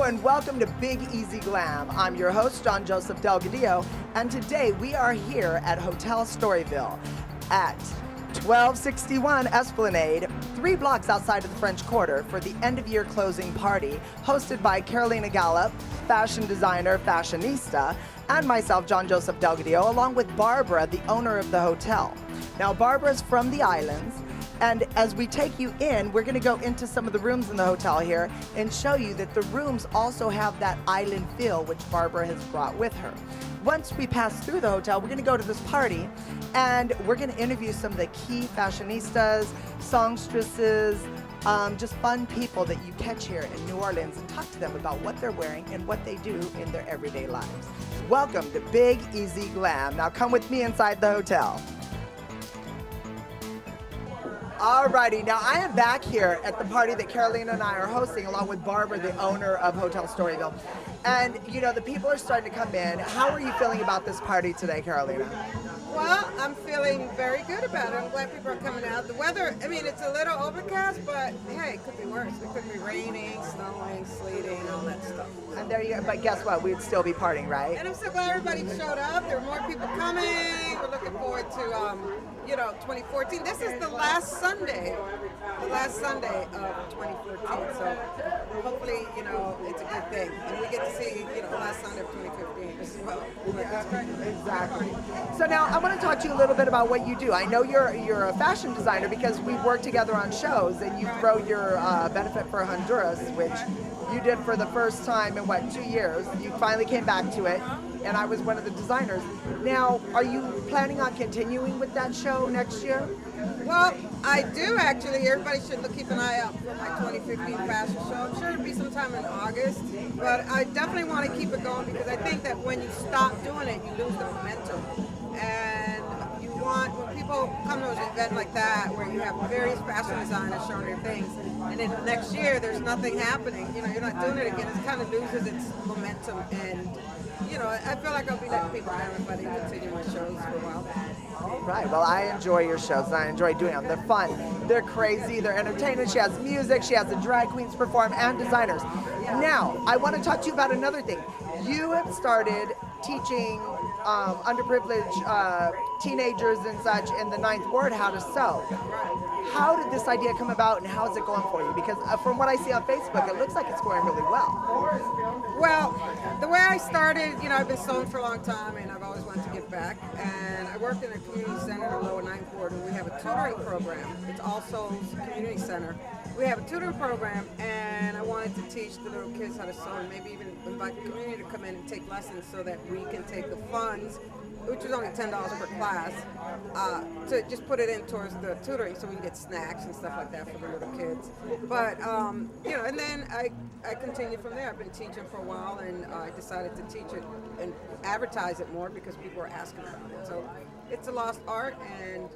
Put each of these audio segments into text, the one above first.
and welcome to Big Easy Glam. I'm your host, John Joseph Delgadillo, and today we are here at Hotel Storyville at 1261 Esplanade, 3 blocks outside of the French Quarter, for the end-of-year closing party hosted by Carolina Gallup, fashion designer, fashionista, and myself, John Joseph Delgadillo, along with Barbara, the owner of the hotel. Now, Barbara's from the islands, and as we take you in, we're going to go into some of the rooms in the hotel here and show you that the rooms also have that island feel, which Barbara has brought with her. Once we pass through the hotel, we're going to go to this party, and we're going to interview some of the key fashionistas, songstresses, just fun people that you catch here in New Orleans, and talk to them about what they're wearing and what they do in their everyday lives. Welcome to Big Easy Glam. Now come with me inside the hotel. Alrighty, now I am back here at the party that Carolina and I are hosting, along with Barbara, the owner of Hotel Storyville. And, you know, the people are starting to come in. How are you feeling about this party today, Carolina? Well, I'm feeling very good about it. I'm glad people are coming out. The weather, I mean, it's a little overcast, but hey, it could be worse. It could be raining, snowing, sleeting, all that stuff. And there you go. But guess what? We'd still be partying, right? And I'm so glad everybody showed up. There are more people coming. We're looking forward to, 2014. This is the last Sunday of 2014. So hopefully, it's a good thing. And we get to see, the last Sunday of 2015 as well. That's great. Exactly. So now I want to talk to you a little bit about what you do. I know you're a fashion designer because we've worked together on shows, and you wrote your benefit for Honduras, which you did for the first time in 2 years. You finally came back to it, and I was one of the designers. Now, are you planning on continuing with that show next year? Well, I do actually. Everybody should keep an eye out for my 2015 fashion show. I'm sure it'll be sometime in August, but I definitely want to keep it going because I think that when you stop doing it, you lose the momentum. And when people come to an event like that, where you have various fashion designers showing their things, and then next year there's nothing happening, you're not doing it again, it kind of loses its momentum. And I feel like I'll be letting people down if I didn't continue my shows for a while. All right. Well, I enjoy your shows, and I enjoy doing them. They're fun. They're crazy. They're entertaining. She has music. She has the drag queens perform and designers. Now, I want to talk to you about another thing. You have started teaching underprivileged teenagers and such in the 9th Ward how to sew. How did this idea come about, and how is it going for you? Because from what I see on Facebook, it looks like it's going really well. Well, the way I started, I've been sewing for a long time, and I've always wanted to give back. And I worked in a community center in the lower 9th Ward, and we have a tutoring program. It's also a community center. We have a tutoring program, and I wanted to teach the little kids how to sew, and maybe even invite the community to come in and take lessons so that we can take the funds, which is only $10 per class, to just put it in towards the tutoring so we can get snacks and stuff like that for the little kids. But, and then I continued from there. I've been teaching for a while, and I decided to teach it and advertise it more because people were asking about it. So it's a lost art, and,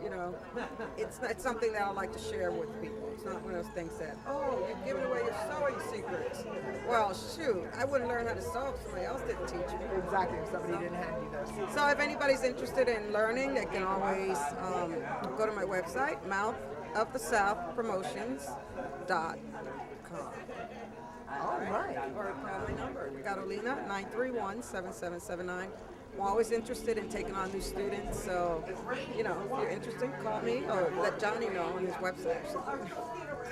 it's something that I like to share with people. It's not one of those things that, you're giving away your sewing secrets. Well, shoot, I wouldn't learn how to sew if somebody else didn't teach me. Exactly, if somebody didn't hand you those. So if anybody's interested in learning, they can always go to my website, mouthofthesouthpromotions.com. All right. Or call my number, Carolina, 931-7779. I'm always interested in taking on new students, so, if you're interested, call me or let Johnny know on his website.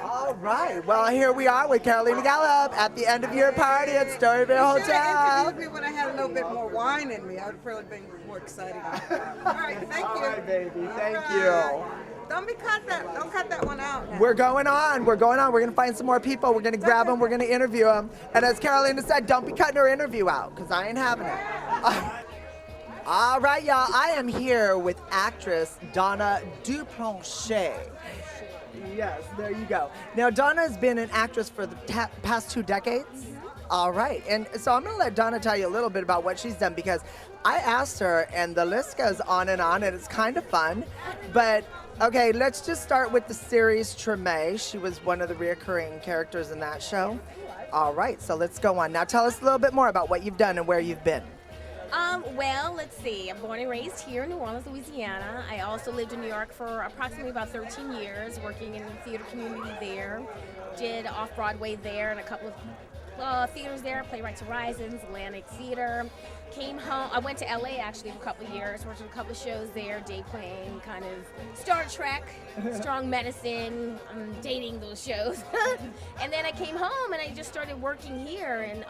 All right. Well, here we are with Carolina Gallup at the end of your party at Storyville Hotel. I interviewed me when I had a little bit more wine in me. I would have probably been more excited. All right, thank you. All right, baby. Thank you. Don't cut that one out. We're going on. We're going to find some more people. We're going to grab them. We're going to interview them. And as Carolina said, don't be cutting her interview out, because I ain't having it. All right, y'all. I am here with actress Donna Duplanchet. Yes, there you go. Now, Donna has been an actress for the past 2 decades. All right. And so I'm going to let Donna tell you a little bit about what she's done, because I asked her, and the list goes on, and it's kind of fun. But, okay, let's just start with the series Treme. She was one of the reoccurring characters in that show. All right. So let's go on. Now, tell us a little bit more about what you've done and where you've been. Well, let's see. I'm born and raised here in New Orleans, Louisiana. I also lived in New York for approximately about 13 years, working in the theater community there. Did off-Broadway there and a couple of theaters there, Playwrights Horizons, Atlantic Theater. Came home. I went to LA actually for a couple of years, worked on a couple of shows there, day playing, kind of Star Trek, Strong Medicine, dating those shows. And then I came home and I just started working here in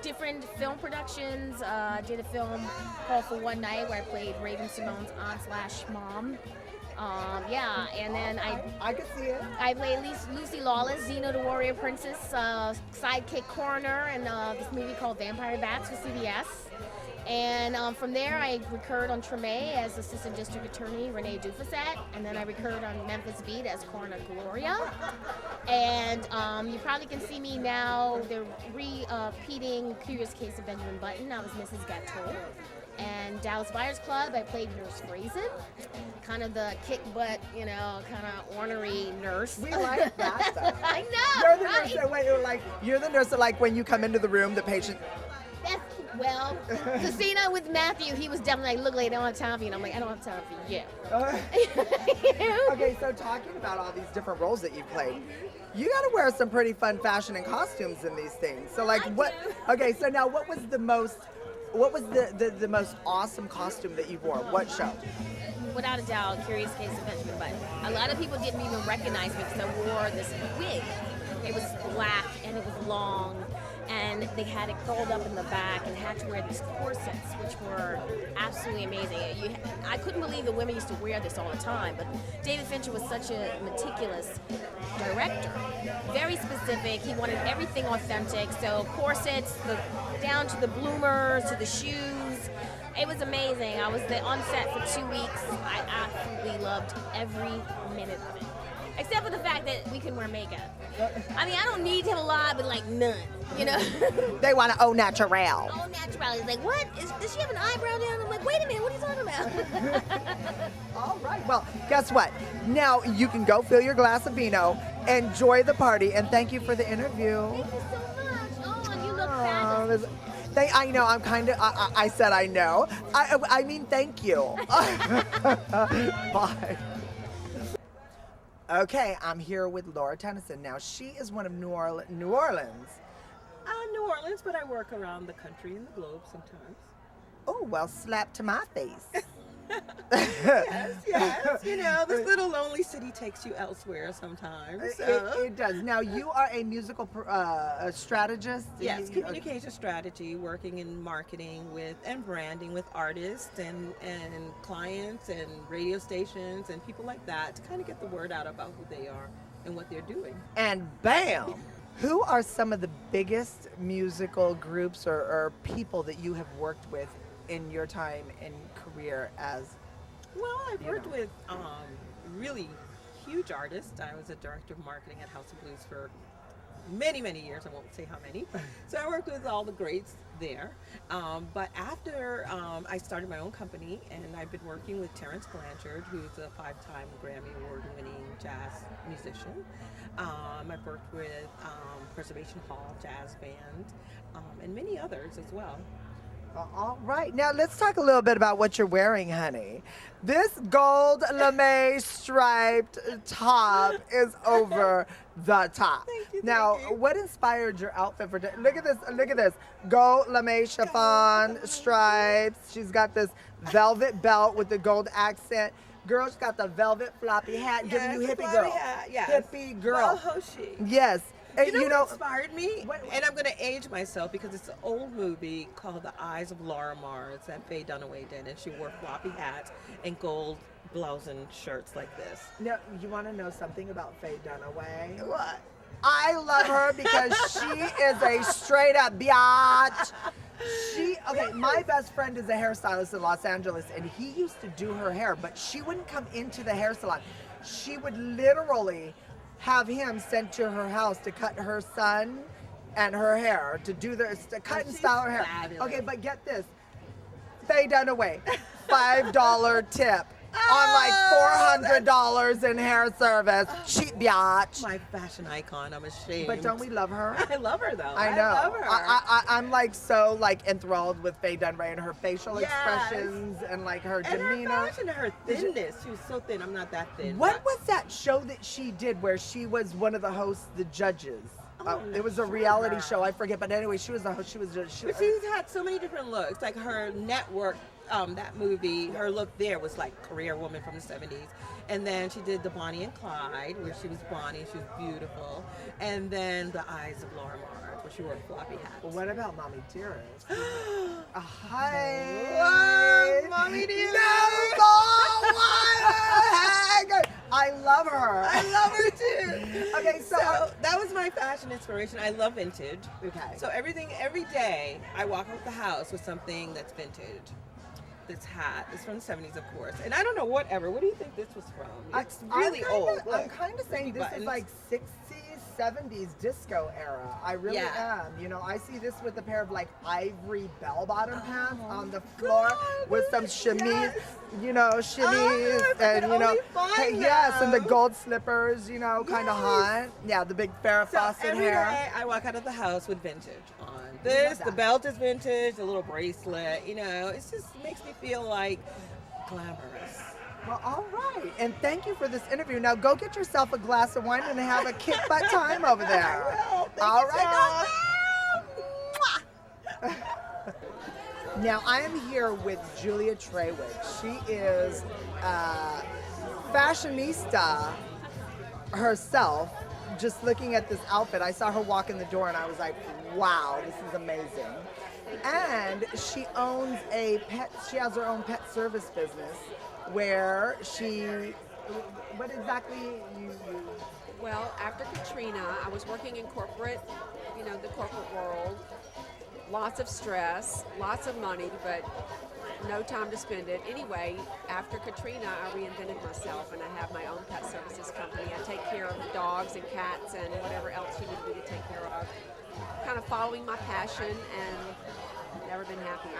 different film productions. Did a film called For One Night where I played Raven Simone's aunt slash mom. Yeah, and then I could see it. I played Lucy Lawless, Xena the Warrior Princess, sidekick coroner in this movie called Vampire Bats for CBS. And from there, I recurred on Treme as Assistant District Attorney Renee Dufasset, and then I recurred on Memphis Beat as Coroner Gloria. And you probably can see me now. They're repeating Curious Case of Benjamin Button. I was Mrs. Gatto. And Dallas Buyers Club, I played Nurse Brazen, kind of the kick butt, kind of ornery nurse. We like that though. I know. You're the right? nurse that you're the nurse that when you come into the room, the patient. Well, Casino with Matthew, he was definitely like, look, lady, I don't have time for you. And I'm like, I don't have time for you. Okay, so talking about all these different roles that you've played, you got to wear some pretty fun fashion and costumes in these things. So what? Do. Okay, so now what was the most awesome costume that you wore? What show? Without a doubt, Curious Case of Benjamin Button. A lot of people didn't even recognize me because I wore this wig. It was black and it was long, and they had it curled up in the back and had to wear these corsets, which were absolutely amazing. I couldn't believe the women used to wear this all the time, but David Fincher was such a meticulous director. Very specific. He wanted everything authentic. So corsets, down to the bloomers, to the shoes. It was amazing. I was on set for 2 weeks. I absolutely loved every minute of it. Except for the fact that we can wear makeup. I mean, I don't need to have a lot, but none, They want to au naturel. Au natural. He's like, what? Does she have an eyebrow down? I'm like, wait a minute, what are you talking about? All right. Well, guess what? Now you can go fill your glass of vino, enjoy the party, and thank you for the interview. Thank you so much. Oh, you look fabulous. I know. I'm kind of. I said I know. I mean, thank you. Bye. Okay, I'm here with Laura Tennyson. Now, she is one of New Orleans. New Orleans, but I work around the country and the globe sometimes. Oh, well, slap to my face. Yes. This little lonely city takes you elsewhere sometimes. So. It does. Now, you are a musical strategist? Yes, communication strategy, working in marketing and branding with artists and clients and radio stations and people like that to kind of get the word out about who they are and what they're doing. And bam! Who are some of the biggest musical groups or people that you have worked with in your time and career as? Well, I've worked with really huge artists. I was a director of marketing at House of Blues for many, many years. I won't say how many. So I worked with all the greats there. But after I started my own company, and I've been working with Terrence Blanchard, who's a 5-time Grammy Award-winning jazz musician. I've worked with Preservation Hall Jazz Band and many others as well. All right. Now, let's talk a little bit about what you're wearing, honey. This gold lame striped top is over the top. Thank you, now, thank you. What inspired your outfit for today? Look at this. Look at this. Gold lame chiffon stripes. She's got this velvet belt with the gold accent. Girl, she's got the velvet floppy hat, giving you hippie girl. Yes. Hippie girl. Well, Hoshi. Yes. You know what inspired me? And I'm going to age myself because it's an old movie called The Eyes of Laura Mars that Faye Dunaway did, and she wore floppy hats and gold blouse and shirts like this. Now, you want to know something about Faye Dunaway? What? I love her because she is a straight up biatch. My best friend is a hairstylist in Los Angeles, and he used to do her hair, but she wouldn't come into the hair salon. She would literally have him sent to her house to cut her son and her hair, to cut and style her hair. Fabulous. Okay, but get this. Faye Dunaway, $5 tip on $400 in hair service. Cheap biatch. My fashion icon, I'm ashamed. But don't we love her? I love her though. I know. I love her. I'm so enthralled with Faye Dunaway and her facial expressions and her and demeanor. her fashion and her thinness. She was so thin. I'm not that thin. What was that show that she did where she was one of the hosts, the judges? It was a reality show. I forget, but anyway, she was But she's had so many different looks. Like her network, that movie, her look there was like career woman from the 70s. And then she did the Bonnie and Clyde, where she was Bonnie, she was beautiful. And then the Eyes of Laura Mars, where she wore floppy hats. Well, what about Mommy Dearest? Hi. Love Mommy Dearest. No, what? I love her. I love her too. Okay, so that was my fashion inspiration. I love vintage. Okay. So every day, I walk out the house with something that's vintage. This hat is from the 70s, of course. And I don't know, whatever. What do you think this was from? It's really old. I'm kind of saying this is like 60s, 70s disco era. I really am. You know, I see this with a pair of like ivory bell-bottom pants on the floor with some chemise, you know, shimmies and, you know, and the gold slippers, you know, kind of hot. Yeah, the big Farrah Fawcett every hair. day I walk out of the house with vintage on. The belt is vintage, the little bracelet, you know, it just makes me feel like glamorous. Well, all right. And thank you for this interview. Now go get yourself a glass of wine and have a kick butt time over there. All right. Now I am here with Julia Treywick. She is a fashionista herself. Just looking at this outfit, I saw her walk in the door and I was like, wow, this is amazing. And she owns she has her own pet service business where what exactly you Well, after Katrina, I was working in corporate, the corporate world. Lots of stress, lots of money, but no time to spend it. Anyway, after Katrina, I reinvented myself and I have my own pet services company. I take care of dogs and cats and whatever else you need me to take care of. Kind of following my passion and never been happier.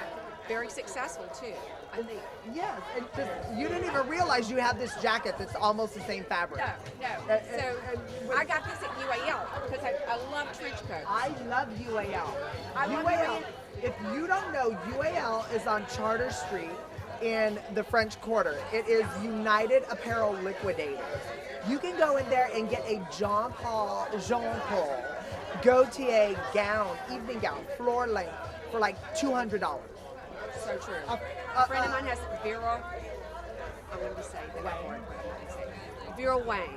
Very successful too, I think. Yes, and you didn't even realize you had this jacket that's almost the same fabric. No. So I got this at UAL because I love trench coats. I love UAL. I love UAL. If you don't know, UAL is on Charter Street in the French Quarter. It is United Apparel Liquidators. You can go in there and get a Jean Paul Gaultier gown, evening gown, floor length for like $200. So true. A friend of mine has Vera. I'm going to say the name for it. But I'm going to say Vera Wang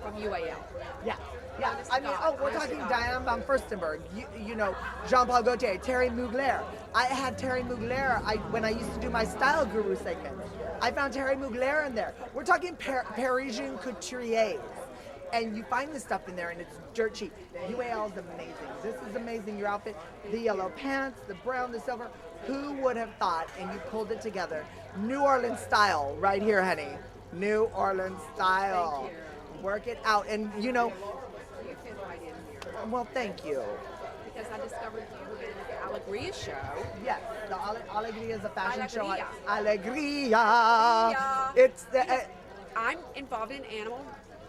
from UAL. Yeah. Yeah, Honest I to mean, God. we're Honest talking to God. Diane von Furstenberg, you know, Jean-Paul Gaultier, Terry Mugler. I had Terry Mugler when I used to do my Style Guru segment. I found Terry Mugler in there. We're talking Parisian couturiers. And you find this stuff in there and it's dirt cheap. UAL is amazing. This is amazing. Your outfit, the yellow pants, the brown, the silver. Who would have thought? And you pulled it together. New Orleans style right here, honey. New Orleans style. Thank you. Work it out. And you know, You fit right in here. well, thank you. Because I discovered you were doing the Alegria show. Yes, the Alegria is a fashion show. Alegria. Alegria. It's the I'm involved in animal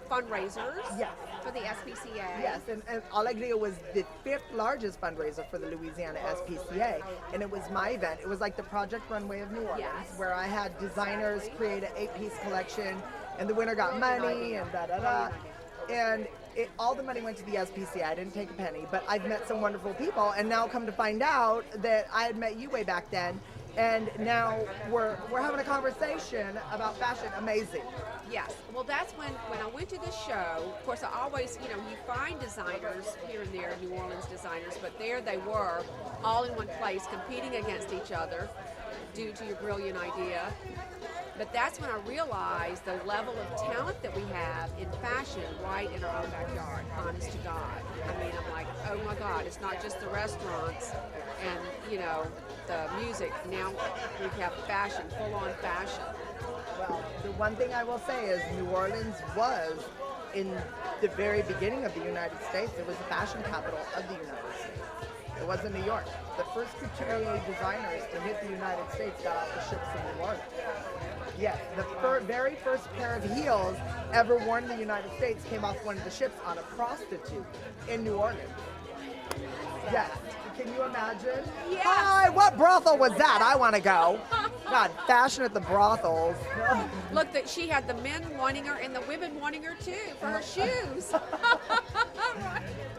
fundraisers yes. for the SPCA. Yes, and Alegria was the 5th largest fundraiser for the Louisiana SPCA, and it was my event. It was like the Project Runway of New Orleans, Yes. where I had designers create an 8-piece collection, and the winner got money, and da-da-da. And all the money went to the SPCA. I didn't take a penny, but I've met some wonderful people, and now come to find out that I had met you way back then, and now we're having a conversation about fashion. Amazing. Yes. Well, that's when I went to the show. Of course, I always, you find designers here and there, New Orleans designers, but there they were, all in one place, competing against each other due to your brilliant idea. But that's when I realized the level of talent that we have in fashion right in our own backyard, honest to God. I mean, I'm like, oh my God, it's not just the restaurants and, the music. Now we have fashion, full-on fashion. Well, the one thing I will say is New Orleans was, in the very beginning of the United States, it was the fashion capital of the United States. It wasn't New York. The first couturier designers to hit the United States got off the ships in New Orleans. Yes, the very first pair of heels ever worn in the United States came off one of the ships on a prostitute in New Orleans. Yes. Can you imagine? Yes. Hi, what brothel was that? I want to go. God, fashion at the brothels. Look, that she had the men wanting her and the women wanting her too for her shoes.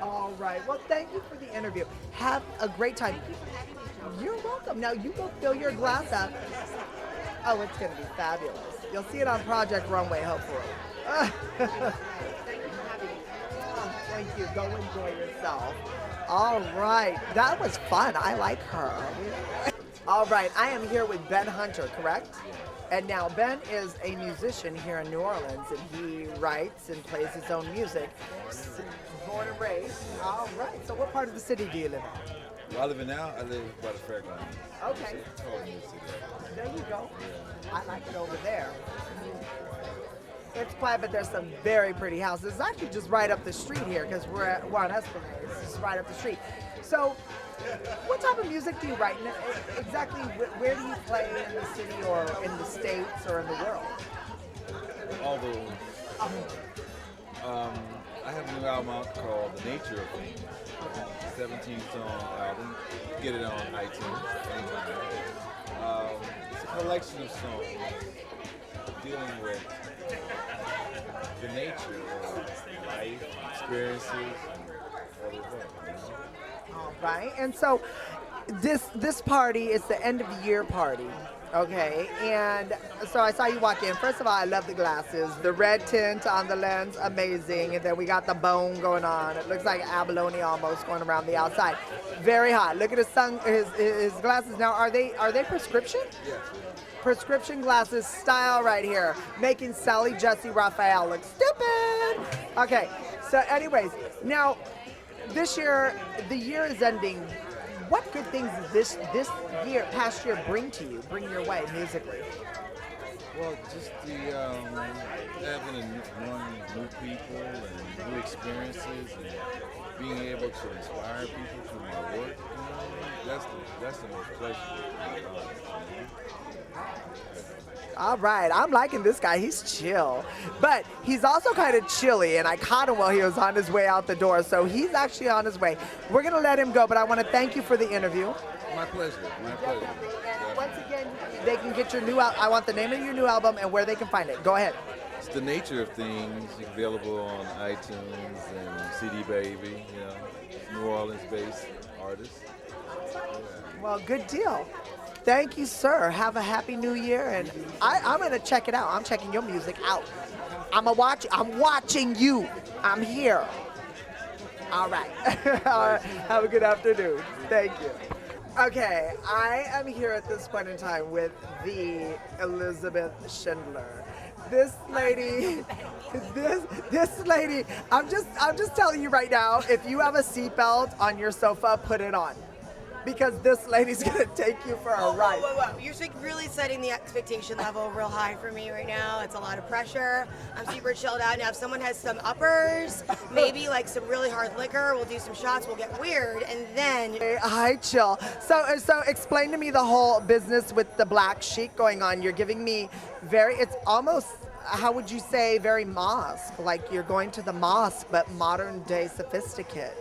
All right. Well, thank you for the interview. Have a great time. Thank you for having me, Joel. You're welcome. Now you go fill your glass up. Oh, it's going to be fabulous. You'll see it on Project Runway, hopefully. Thank you for having me. Thank you. Go enjoy yourself. All right. That was fun. I like her. All right. I am here with Ben Hunter, correct? And now Ben is a musician here in New Orleans, and he writes and plays his own music. Born and raised. All right. So what part of the city do you live in? Where I live in now, I live by the fairgrounds. Okay. Totally new city. There you go. I like it over there. It's quiet, but there's some very pretty houses. It's actually just right up the street here because we're on Esplanade. It's just right up the street. So, what type of music do you write? And exactly where do you play in the city or in the States or in the world? Although, I have a new album out called The Nature of Things. 17-song album. Get it on iTunes anytime. It's a collection of songs dealing with the nature of life, experiences, and other things. All right. And so this party is the end of the year party. Okay. And so I saw you walk in. First of all, I love the glasses. The red tint on the lens, amazing. And then we got the bone going on. It looks like abalone almost going around the outside. Very hot. Look at his glasses. Now, are they prescription? Yes. Prescription glasses style right here, making Sally Jesse Raphael look stupid. Okay, so anyways, now this year, the year is ending. What good things does this year, past year, bring your way musically? Well, just the having and knowing new people and new experiences and being able to inspire people through my work. That's the most pleasurable. All right, I'm liking this guy. He's chill, but he's also kind of chilly, and I caught him while he was on his way out the door, so he's actually on his way. We're gonna let him go, but I want to thank you for the interview. My pleasure. My pleasure. And once again, they can get your new album. I want the name of your new album and where they can find it. Go ahead. It's The Nature of Things, available on iTunes and CD Baby, New Orleans-based artist. Yeah. Well, good deal. Thank you, sir. Have a happy new year, and I'm gonna check it out. I'm checking your music out. I'm watching you. I'm here. All right. All right. Have a good afternoon. Thank you. Okay, I am here at this point in time with the Elizabeth Schindler. This lady, this lady. I'm just telling you right now. If you have a seatbelt on your sofa, put it on, because this lady's gonna take you for a ride. Whoa. You're really setting the expectation level real high for me right now. It's a lot of pressure. I'm super chilled out. Now, if someone has some uppers, maybe like some really hard liquor, we'll do some shots, we'll get weird, and then... Hi, chill. So explain to me the whole business with the black chic going on. You're giving me it's almost, how would you say, very mosque, like you're going to the mosque, but modern day sophisticate.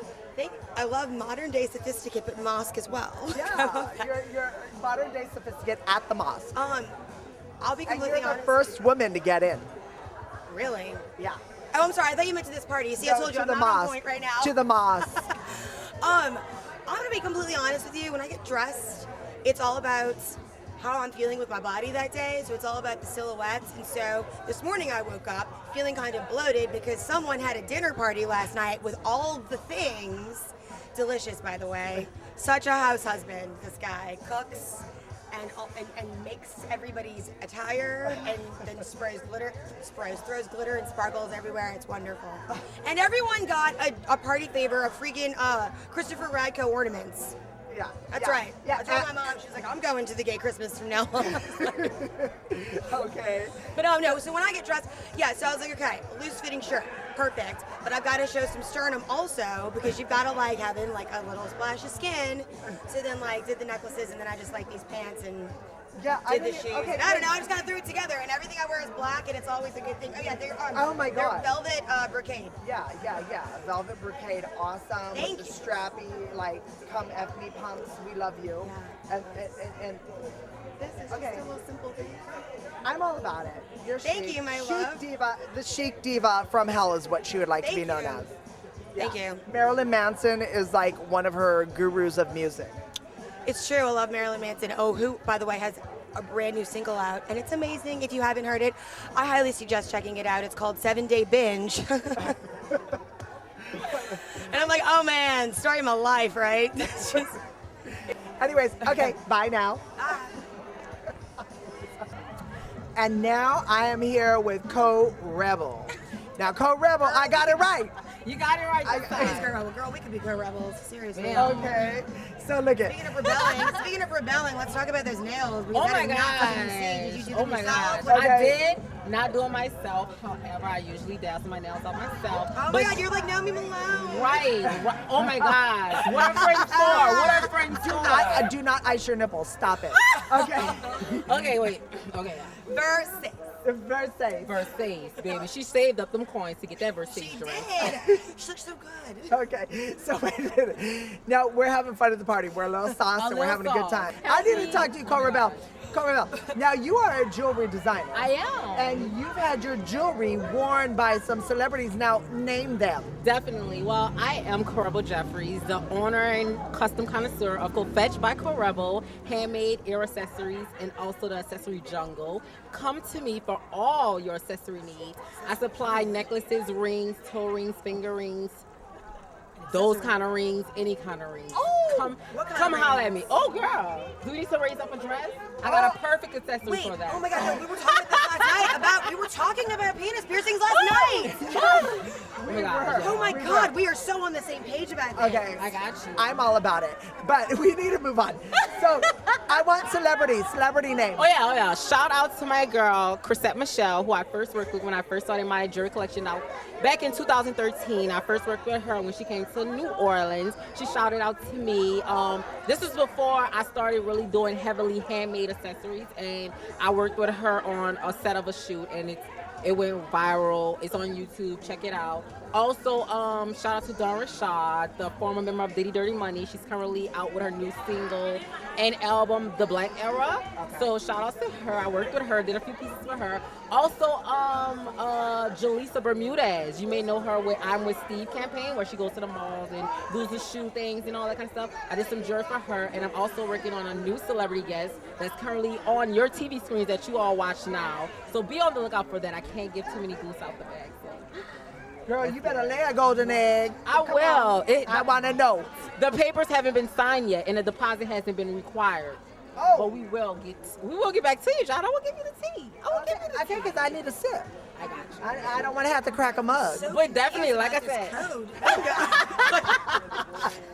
I love modern day sophisticate, but mosque as well. Yeah, you're modern day sophisticate at the mosque. I'll be And completely you're the honest. first woman to get in. Really? Yeah. Oh, I'm sorry. I thought you meant to this party. See, I No, told you to I'm the not on mosque. point right now. To the mosque. I'm gonna be completely honest with you. When I get dressed, it's all about how I'm feeling with my body that day. So it's all about the silhouettes. And so this morning I woke up feeling kind of bloated because someone had a dinner party last night with all the things. Delicious, by the way. Such a house husband. This guy cooks and makes everybody's attire, and then throws glitter and sparkles everywhere. It's wonderful. And everyone got a party favor of freaking Christopher Radko ornaments. Yeah. That's yeah, right. Yeah. I told my mom, she's like, I'm going to the gay Christmas from now on. Okay. But no, so when I get dressed, so I was like, okay, loose fitting shirt, perfect. But I've got to show some sternum also, because you've got to like having like a little splash of skin. So then like did the necklaces, and then I just like these pants and did the shoes. Okay, And I don't know, I just kind of threw it together, and everything I wear is black, and it's always a good thing. Oh yeah, they're Oh my they're God. velvet brocade. Yeah. Velvet brocade, awesome. Thank with you. the strappy, like, come F me pumps. We love you. Yeah. And This is okay. just a little all about it. You're Thank chic. you, my Chic love. diva, the chic diva from hell is what she would like to be Thank known you. as. Thank you. Marilyn Manson is like one of her gurus of music. It's true. I love Marilyn Manson. Oh, who, by the way, has a brand new single out, and it's amazing. If you haven't heard it, I highly suggest checking it out. It's called 7-Day Binge. And I'm like, oh man, story of my life, right? It's just, Anyways, okay, bye now. And now I am here with Co-Rebel. Now, Co-Rebel, I got it right. You got it right this Please, time. girl, we could be co-rebels. Seriously. Okay, so look at. Speaking of rebelling, let's talk about those nails. Because Oh that my is not something you see. Did you gosh. do Oh them my yourself? gosh. I Okay. did not do it myself. However, I usually dazzle my nails on myself. Oh my But- God, you're like Naomi Malone. Right. Oh my gosh. What are friends for? What are friends for? Do not ice your nipples. Stop it. Okay. Okay, wait. Okay. Verse. Versace. Versace, baby. She saved up them coins to get that Versace She dress. did. She looks so good. Okay, so wait a minute. Now we're having fun at the party. We're a little sauced and we're little having a good sauced. time. I need to talk to you, Co-Rebel. Co-Rebel. Now you are a jewelry designer. I am. And you've had your jewelry worn by some celebrities. Now name them. Definitely. Well, I am Corebel Jeffries, the owner and custom connoisseur of Fetch by Corebel, handmade ear accessories, and also the accessory jungle. Come to me for all your accessory needs. I supply necklaces, rings, toe rings, finger rings, those kind of rings, any kind of rings. Oh, what kind come of holler at rings? me. Oh, girl, do you need to raise up a dress? I got a perfect accessory Wait, for that. oh my God, no, we were talking about this last night. We were talking about penis piercings last night. Oh my God. Oh my God, we are so on the same page about this. Okay. I got you. I'm all about it. But we need to move on. So I want celebrity names. Oh yeah. Shout out to my girl, Chrisette Michelle, who I first worked with when I first started my jewelry collection. Now, back in 2013, I first worked with her when she came to New Orleans. She shouted out to me. This is before I started really doing heavily handmade accessories, and I worked with her on a set of a shoot, and it went viral. It's on YouTube. Check it out. Also, shout out to Dawn Rashad, the former member of Diddy Dirty Money. She's currently out with her new single and album, The Black Era. So shout out to her. I worked with her, did a few pieces for her. Also, Jaleesa Bermudez. You may know her with I'm With Steve campaign, where she goes to the malls and does the shoe things and all that kind of stuff. I did some jewelry for her, and I'm also working on a new celebrity guest that's currently on your TV screens that you all watch now. So be on the lookout for that. I can't give too many goose out the bag. So. Girl, you better lay a golden egg. I Come will. on. I want to know. The papers haven't been signed yet, and the deposit hasn't been required. Oh. But we will get back to you, John. I will give you the tea. I will give you the I think because I need a sip. I got you. I don't want to have to crack a mug. But definitely, like I said, Code.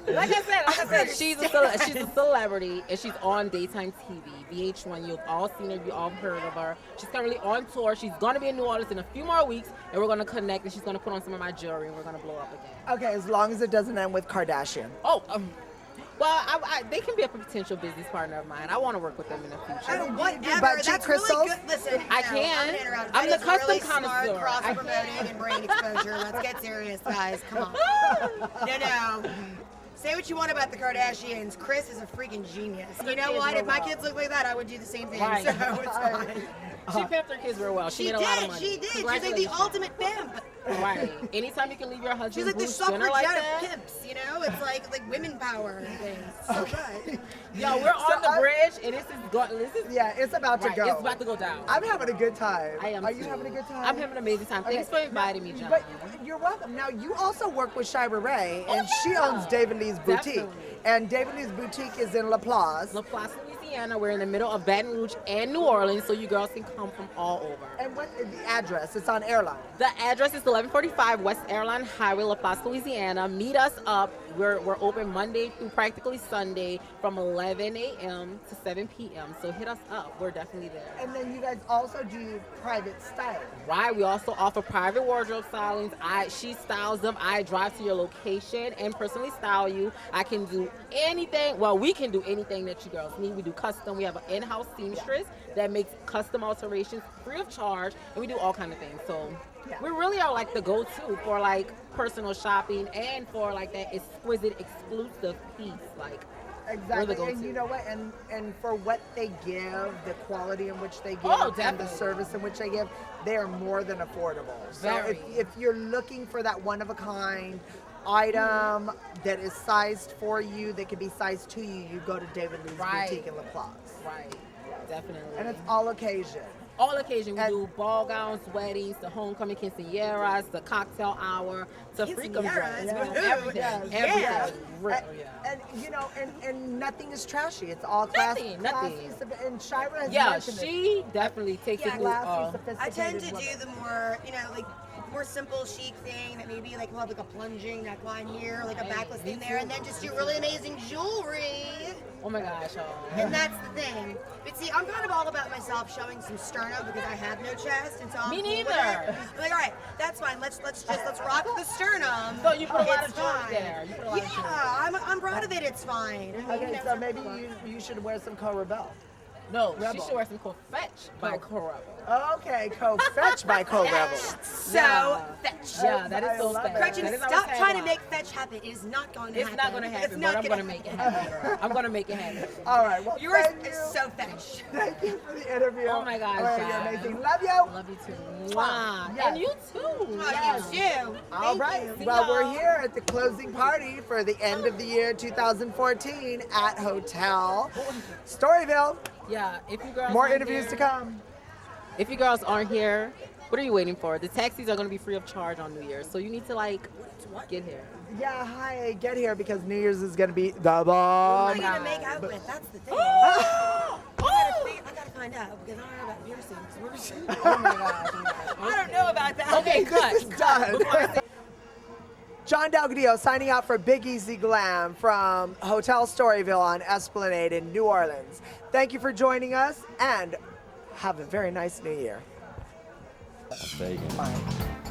like I said, she's a celebrity, and she's on daytime TV, VH1. You've all seen her, you all heard of her. She's currently on tour. She's gonna be in New Orleans in a few more weeks, and we're gonna connect, and she's gonna put on some of my jewelry, and we're gonna blow up again. Okay, as long as it doesn't end with Kardashian. Oh, well, they can be a potential business partner of mine. I want to work with them in the future. Oh, whatever. butt cheek That's really crystals? good. Listen, I no, can. I'm gonna interrupt. I'm That the is custom really smart connoisseur. cross I promoting and brand exposure. Let's get serious, guys. Come on. No. Say what you want about the Kardashians. Kris is a freaking genius. You know what? If my kids look like that, I would do the same thing. Right. So it's fine. She pimped her kids real well. She made a lot of money. She did. She's like the Congratulations. ultimate pimp. Right. Anytime you can leave your husband She's like the Bruce Jenner like suffragette that. of pimps, you know? It's like women power and things. So good. Yo, we're on the bridge, and this is Yeah, it's about to right, go. It's about to go down. I'm having a good time. I am. Are you too. having a good time? I'm having an amazing time. Thanks for inviting me, John. But you're welcome. Now, you also work with Shira Ray, and she owns David Lee's Boutique. Definitely. And David Lee's Boutique is in La Place. La Place, Louisiana. We're in the middle of Baton Rouge and New Orleans, so you girls can come from all over. And what is the address? It's on Airline. The address is 1145 West Airline Highway, La Place, Louisiana. Meet us up. We're open Monday through practically Sunday from 11 a.m. to 7 p.m. So hit us up. We're definitely there. And then you guys also do private styling. Right. We also offer private wardrobe stylings. She styles them. I drive to your location and personally style you. I can do anything. Well, we can do anything that you girls need. We do custom. We have an in-house seamstress that makes custom alterations free of charge, and we do all kind of things. So we really are like the go-to for like personal shopping and for like that exquisite, exclusive piece. Like Exactly, the go-to. and you know what? And for what they give, the quality in which they give, Oh, and the definitely. service in which they give, they are more than affordable. So Very. if you're looking for that one of a kind item that is sized for you, that can be sized to you, you go to David Lee's Right. Boutique in La Place. Right. Definitely. And it's all occasion. all occasion. We And- do ball gowns, weddings, the homecoming quinceañeras, the cocktail hour, to freakum dress. Quinceañeras, We do everything. yes, Everything. yes. Real, And, yeah. and you know, and nothing is trashy. It's all class, Nothing. classy. And Shira has Yeah, mentioned it. she definitely takes Yeah, it to Classy, I tend to sophisticated do women. the more, like more simple chic thing that maybe like we'll have like a plunging neckline here, like a backless thing there, and then just do really amazing jewelry. oh my gosh, y'all. And that's the thing. But see, I'm kind of all about myself showing some sternum because I have no chest, and so I'm Me cool with neither. it. I'm like, all right, that's fine. Let's rock the sternum. So you put a lot It's of jewelry fine. there. You put a lot of jewelry. Yeah, I'm proud of it. It's fine. I mean, Okay, so maybe you should wear some Co-Rebel. No, Rebel. she should wear some Fetch by Cora. Okay, Co-Fetch by Co-Rebel. so Yeah. fetch. Yeah, that I is so love fetch. it. Gretchen, That is our stop trying to tagline. make fetch happen. It is not going to It's happen. not going to It's happen, not but I'm gonna going to make it happen, girl. I'm going to make it happen. All right, well, Yours thank you. is so fetch. Thank you for the interview. Oh my gosh, All right, you're guys. amazing. Love you. Love you too. Mwah. Yes. And you too. Oh, you too. All right. you. Well, we're y'all. here at the closing party for the end of the year 2014 at Hotel Storyville. Yeah, if you girls More aren't interviews to here- come. If you girls aren't here, what are you waiting for? The taxis are going to be free of charge on New Year's, so you need to get here. Yeah, hi, get here because New Year's is going to be the Who bomb. am I gonna make out with? That's the thing. Oh! I gotta find out because I don't know about piercings. Oh my gosh. Oh my gosh. I don't know about that. Okay, cut. This is done. John Delgadillo signing out for Big Easy Glam from Hotel Storyville on Esplanade in New Orleans. Thank you for joining us and have a very nice New Year. Bacon. Bye.